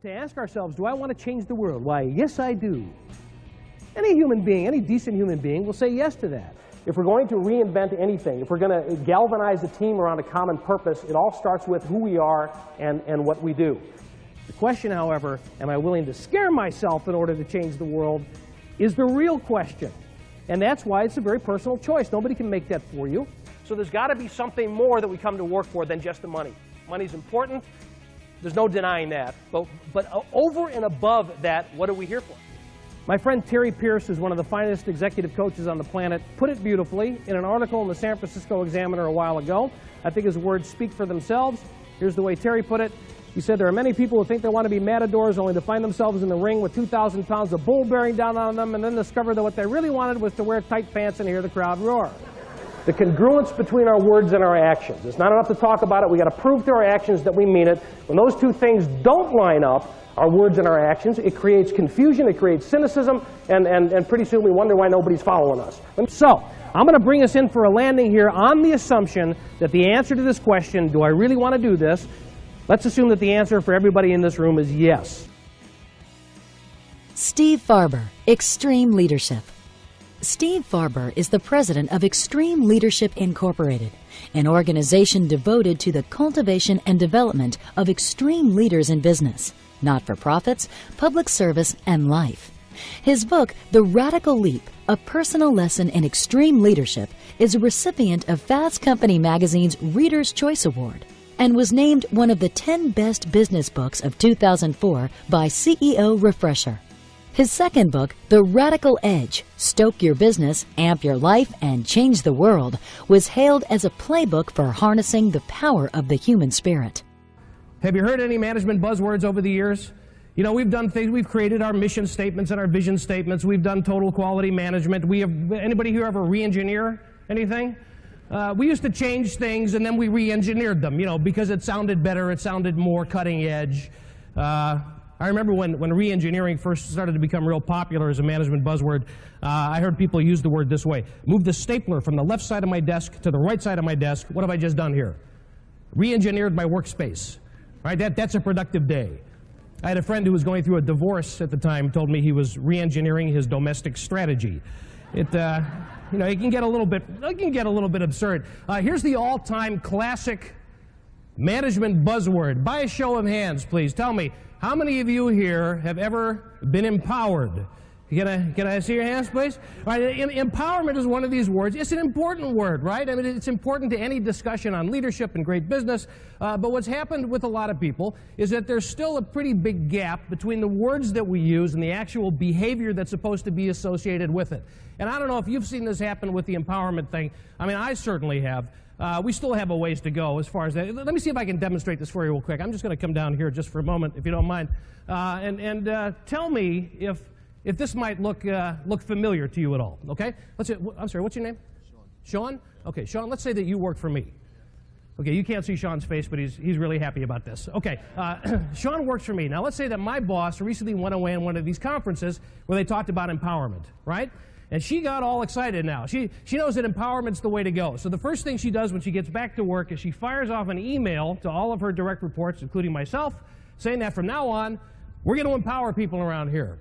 to ask ourselves, do I want to change the world? Why, yes, I do. Any human being, any decent human being will say yes to that. If we're going to reinvent anything, if we're going to galvanize a team around a common purpose, it all starts with who we are and what we do. The question, however, am I willing to scare myself in order to change the world, is the real question. And that's why it's a very personal choice. Nobody can make that for you. So there's got to be something more that we come to work for than just the money. Money's important. There's no denying that. But over and above that, what are we here for? My friend Terry Pierce, who's one of the finest executive coaches on the planet, put it beautifully in an article in the San Francisco Examiner a while ago. I think his words speak for themselves. Here's the way Terry put it. He said, there are many people who think they want to be matadors only to find themselves in the ring with 2,000 pounds of bull bearing down on them and then discover that what they really wanted was to wear tight pants and hear the crowd roar. The congruence between our words and our actions. It's not enough to talk about it. We've got to prove through our actions that we mean it. When those two things don't line up, our words and our actions, it creates confusion, it creates cynicism, and pretty soon we wonder why nobody's following us. So, I'm going to bring us in for a landing here on the assumption that the answer to this question, do I really want to do this? Let's assume that the answer for everybody in this room is yes. Steve Farber, Extreme Leadership. Steve Farber is the president of Extreme Leadership Incorporated, an organization devoted to the cultivation and development of extreme leaders in business, not-for-profits, public service, and life. His book, The Radical Leap, A Personal Lesson in Extreme Leadership, is a recipient of Fast Company magazine's Reader's Choice Award and was named one of the 10 best business books of 2004 by CEO Refresher. His second book, The Radical Edge, Stoke Your Business, Amp Your Life, and Change the World, was hailed as a playbook for harnessing the power of the human spirit. Have you heard any management buzzwords over the years? You know, we've done things, we've created our mission statements and our vision statements, we've done total quality management. Anybody here ever re-engineer anything? We used to change things and then we re-engineered them, you know, because it sounded better, it sounded more cutting edge. I remember when re-engineering first started to become real popular as a management buzzword, I heard people use the word this way: move the stapler from the left side of my desk to the right side of my desk. What have I just done here? Re-engineered my workspace. Right? That's a productive day. I had a friend who was going through a divorce at the time, told me he was re-engineering his domestic strategy. You know, it can get a little bit absurd. Here's the all-time classic management buzzword. By a show of hands, please, tell me, how many of you here have ever been empowered? Can I see your hands, please? All right, empowerment is one of these words. It's an important word, right? I mean, it's important to any discussion on leadership and great business. But what's happened with a lot of people is that there's still a pretty big gap between the words that we use and the actual behavior that's supposed to be associated with it. And I don't know if you've seen this happen with the empowerment thing. I mean, I certainly have. We still have a ways to go as far as that. Let me see if I can demonstrate this for you real quick. I'm just going to come down here just for a moment, if you don't mind, and tell me if this might look familiar to you at all. Okay? I'm sorry. What's your name? Sean. Sean? Okay, Sean. Let's say that you work for me. Okay, you can't see Sean's face, but he's really happy about this. Okay, Sean works for me. Now, let's say that my boss recently went away on one of these conferences where they talked about empowerment, right? And she got all excited now. She knows that empowerment's the way to go. So the first thing she does when she gets back to work is she fires off an email to all of her direct reports, including myself, saying that from now on, we're going to empower people around here.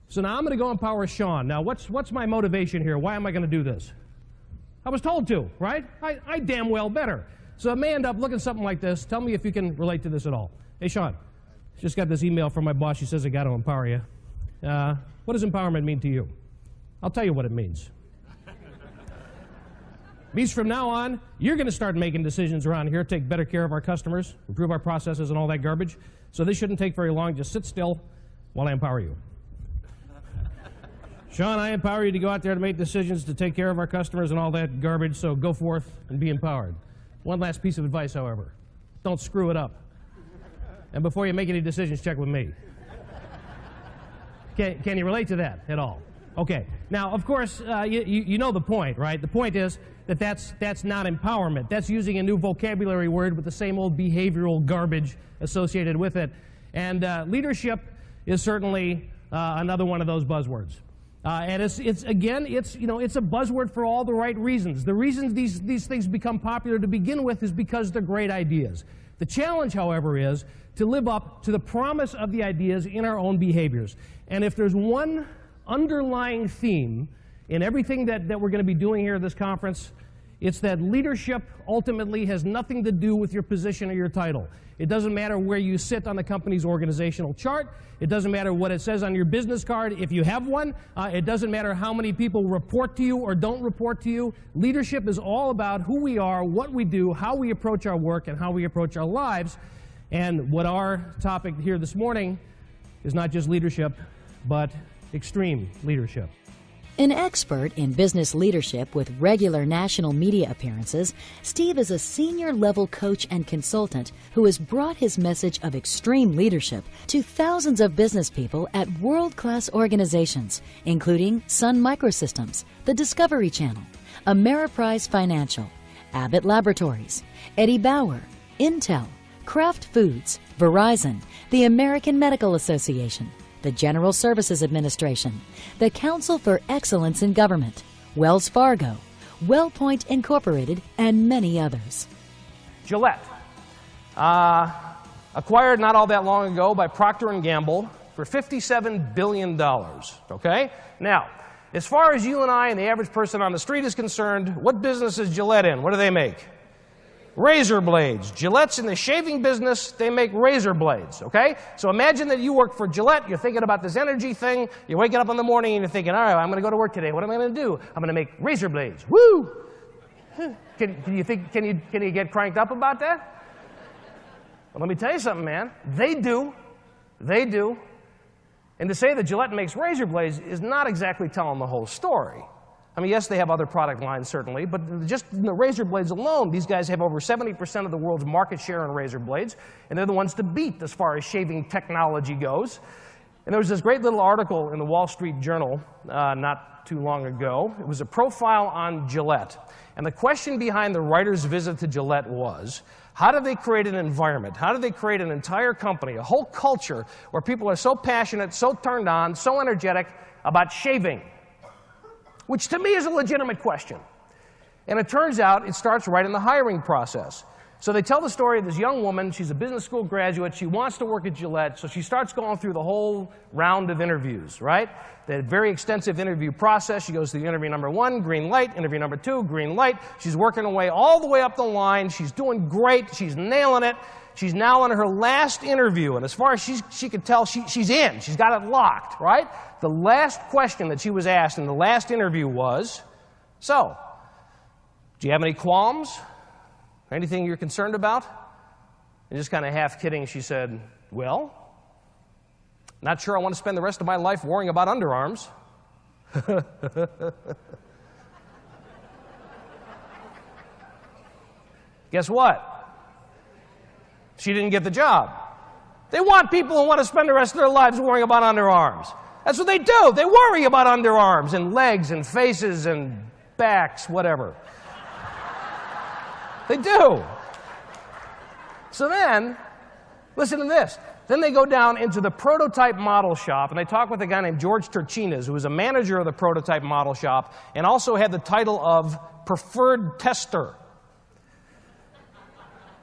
So now I'm going to go empower Sean. Now, what's my motivation here? Why am I going to do this? I was told to, right? I damn well better. So it may end up looking something like this. Tell me if you can relate to this at all. Hey, Sean, just got this email from my boss. She says I got to empower you. What does empowerment mean to you? I'll tell you what it means. It means from now on, you're going to start making decisions around here, take better care of our customers, improve our processes and all that garbage. So this shouldn't take very long. Just sit still while I empower you. Sean, I empower you to go out there to make decisions, to take care of our customers and all that garbage, so go forth and be empowered. One last piece of advice, however. Don't screw it up. And before you make any decisions, check with me. Can you relate to that at all? Okay. Now, of course, you know the point, right? The point is that that's not empowerment. That's using a new vocabulary word with the same old behavioral garbage associated with it. And leadership is certainly another one of those buzzwords. And it's a buzzword for all the right reasons. The reasons these things become popular to begin with is because they're great ideas. The challenge, however, is to live up to the promise of the ideas in our own behaviors. And if there's one underlying theme in everything that we're going to be doing here at this conference, it's that leadership ultimately has nothing to do with your position or your title. It doesn't matter where you sit on the company's organizational chart. It doesn't matter what it says on your business card if you have one. It doesn't matter how many people report to you or don't report to you. Leadership is all about who we are, what we do, how we approach our work, and how we approach our lives. And what our topic here this morning is not just leadership, but extreme leadership. An expert in business leadership with regular national media appearances, Steve is a senior-level coach and consultant who has brought his message of extreme leadership to thousands of business people at world-class organizations, including Sun Microsystems, the Discovery Channel, Ameriprise Financial, Abbott Laboratories, Eddie Bauer, Intel, Kraft Foods, Verizon, the American Medical Association, the General Services Administration, the Council for Excellence in Government, Wells Fargo, WellPoint Incorporated, and many others. Gillette, acquired not all that long ago by Procter & Gamble for $57 billion, okay? Now, as far as you and I and the average person on the street is concerned, what business is Gillette in? What do they make? Razor blades. Gillette's in the shaving business. They make razor blades, okay? So imagine that you work for Gillette. You're thinking about this energy thing. You're waking up in the morning and you're thinking, all right, I'm going to go to work today. What am I going to do? I'm going to make razor blades. Woo! Can you get cranked up about that? Well, let me tell you something, man. They do. They do. And to say that Gillette makes razor blades is not exactly telling the whole story. I mean, yes, they have other product lines, certainly, but just in the razor blades alone, these guys have over 70% of the world's market share in razor blades, and they're the ones to beat as far as shaving technology goes. And there was this great little article in the Wall Street Journal not too long ago. It was a profile on Gillette. And the question behind the writer's visit to Gillette was, how do they create an environment? How do they create an entire company, a whole culture, where people are so passionate, so turned on, so energetic about shaving? Which to me is a legitimate question. And it turns out it starts right in the hiring process. So they tell the story of this young woman. She's a business school graduate. She wants to work at Gillette, so she starts going through the whole round of interviews, right? The very extensive interview process. She goes through interview number 1, green light. Interview number 2, green light. She's working her way all the way up the line. She's doing great. She's nailing it. She's now on her last interview, and as far as she could tell, she's in. She's got it locked, right? The last question that she was asked in the last interview was, so, do you have any qualms? Anything you're concerned about? And just kind of half kidding, she said, well, not sure I want to spend the rest of my life worrying about underarms. Guess what? She didn't get the job. They want people who want to spend the rest of their lives worrying about underarms. That's what they do. They worry about underarms and legs and faces and backs, whatever. They do. So then, listen to this. Then they go down into the prototype model shop, and they talk with a guy named George Turchinas, who was a manager of the prototype model shop and also had the title of preferred tester.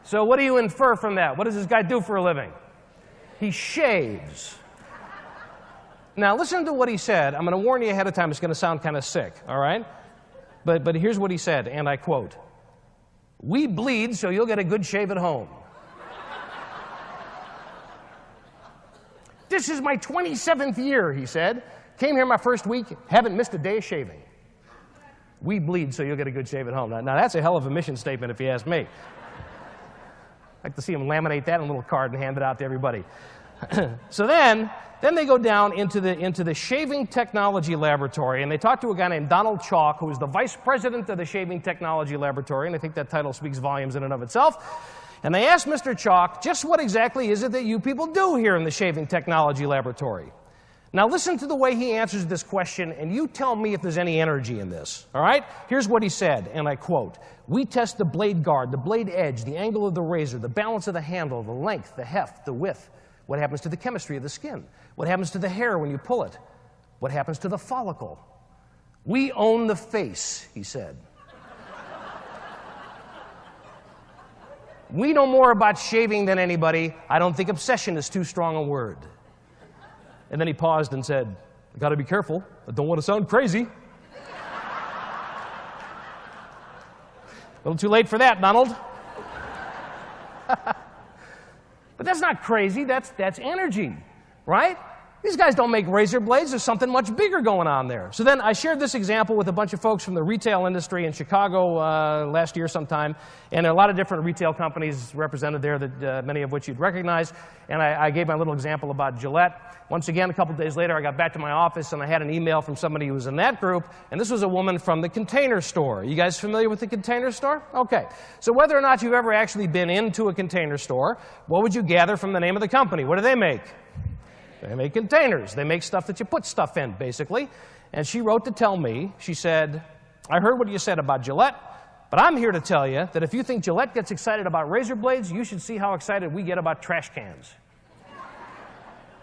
So what do you infer from that? What does this guy do for a living? He shaves. Now, listen to what he said. I'm going to warn you ahead of time. It's going to sound kind of sick, all right? But here's what he said, and I quote, "We bleed so you'll get a good shave at home." This is my 27th year, he said. Came here my first week, haven't missed a day of shaving. We bleed so you'll get a good shave at home. Now that's a hell of a mission statement if you ask me. I'd like to see him laminate that in a little card and hand it out to everybody. So then they go down into the shaving technology laboratory, and they talk to a guy named Donald Chalk, who is the vice president of the shaving technology laboratory, and I think that title speaks volumes in and of itself. And they asked Mr. Chalk, just what exactly is it that you people do here in the shaving technology laboratory? Now listen to the way he answers this question, and you tell me if there's any energy in this, all right? Here's what he said, and I quote, "We test the blade guard, the blade edge, the angle of the razor, the balance of the handle, the length, the heft, the width. What happens to the chemistry of the skin? What happens to the hair when you pull it? What happens to the follicle? We own the face," he said. We know more about shaving than anybody. I don't think obsession is too strong a word. And then he paused and said, I got to be careful. I don't want to sound crazy. A little too late for that, Donald. But that's not crazy. That's energy, right? These guys don't make razor blades. There's something much bigger going on there. So then I shared this example with a bunch of folks from the retail industry in Chicago last year sometime. And there are a lot of different retail companies represented there, that many of which you'd recognize. And I gave my little example about Gillette. Once again, a couple days later, I got back to my office and I had an email from somebody who was in that group. And this was a woman from the Container Store. You guys familiar with the Container Store? Okay. So whether or not you've ever actually been into a Container Store, what would you gather from the name of the company? What do they make? They make containers. They make stuff that you put stuff in, basically. And she wrote to tell me, she said, I heard what you said about Gillette, but I'm here to tell you that if you think Gillette gets excited about razor blades, you should see how excited we get about trash cans.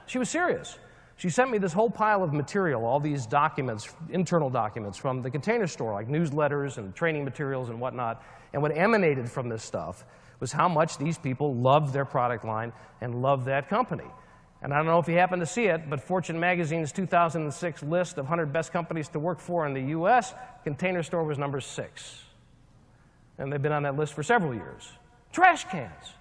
She was serious. She sent me this whole pile of material, all these documents, internal documents from the Container Store, like newsletters and training materials and whatnot. And what emanated from this stuff was how much these people loved their product line and loved that company. And I don't know if you happen to see it, but Fortune magazine's 2006 list of 100 best companies to work for in the U.S., Container Store was number 6. And they've been on that list for several years. Trash cans.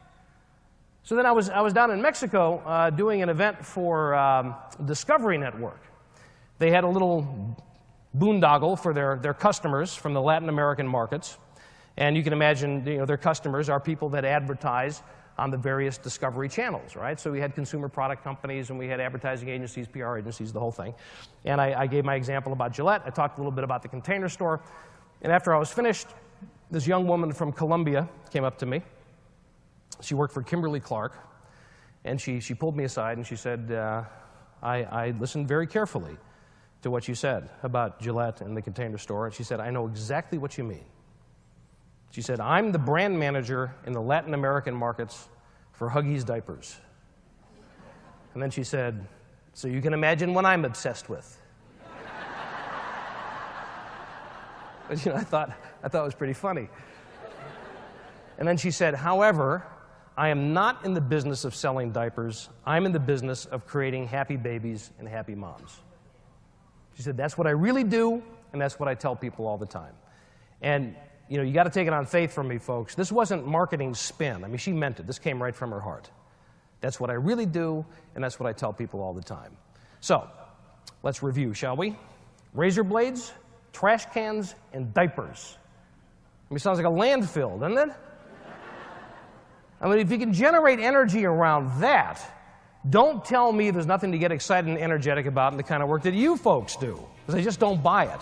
So then I was down in Mexico doing an event for Discovery Network. They had a little boondoggle for their customers from the Latin American markets. And you can imagine, their customers are people that advertise on the various Discovery channels, right? So we had consumer product companies, and we had advertising agencies, PR agencies, the whole thing. And I gave my example about Gillette. I talked a little bit about the Container Store. And after I was finished, this young woman from Colombia came up to me. She worked for Kimberly-Clark. And she pulled me aside, and she said, I listened very carefully to what you said about Gillette and the Container Store. And she said, I know exactly what you mean. She said, I'm the brand manager in the Latin American markets for Huggies diapers. And then she said, so you can imagine what I'm obsessed with. But I thought it was pretty funny. And then she said, however, I am not in the business of selling diapers. I'm in the business of creating happy babies and happy moms. She said, that's what I really do, and that's what I tell people all the time. And you got to take it on faith from me, folks. This wasn't marketing spin. I mean, she meant it. This came right from her heart. That's what I really do, and that's what I tell people all the time. So, let's review, shall we? Razor blades, trash cans, and diapers. I mean, it sounds like a landfill, doesn't it? I mean, if you can generate energy around that, don't tell me there's nothing to get excited and energetic about in the kind of work that you folks do, because I just don't buy it.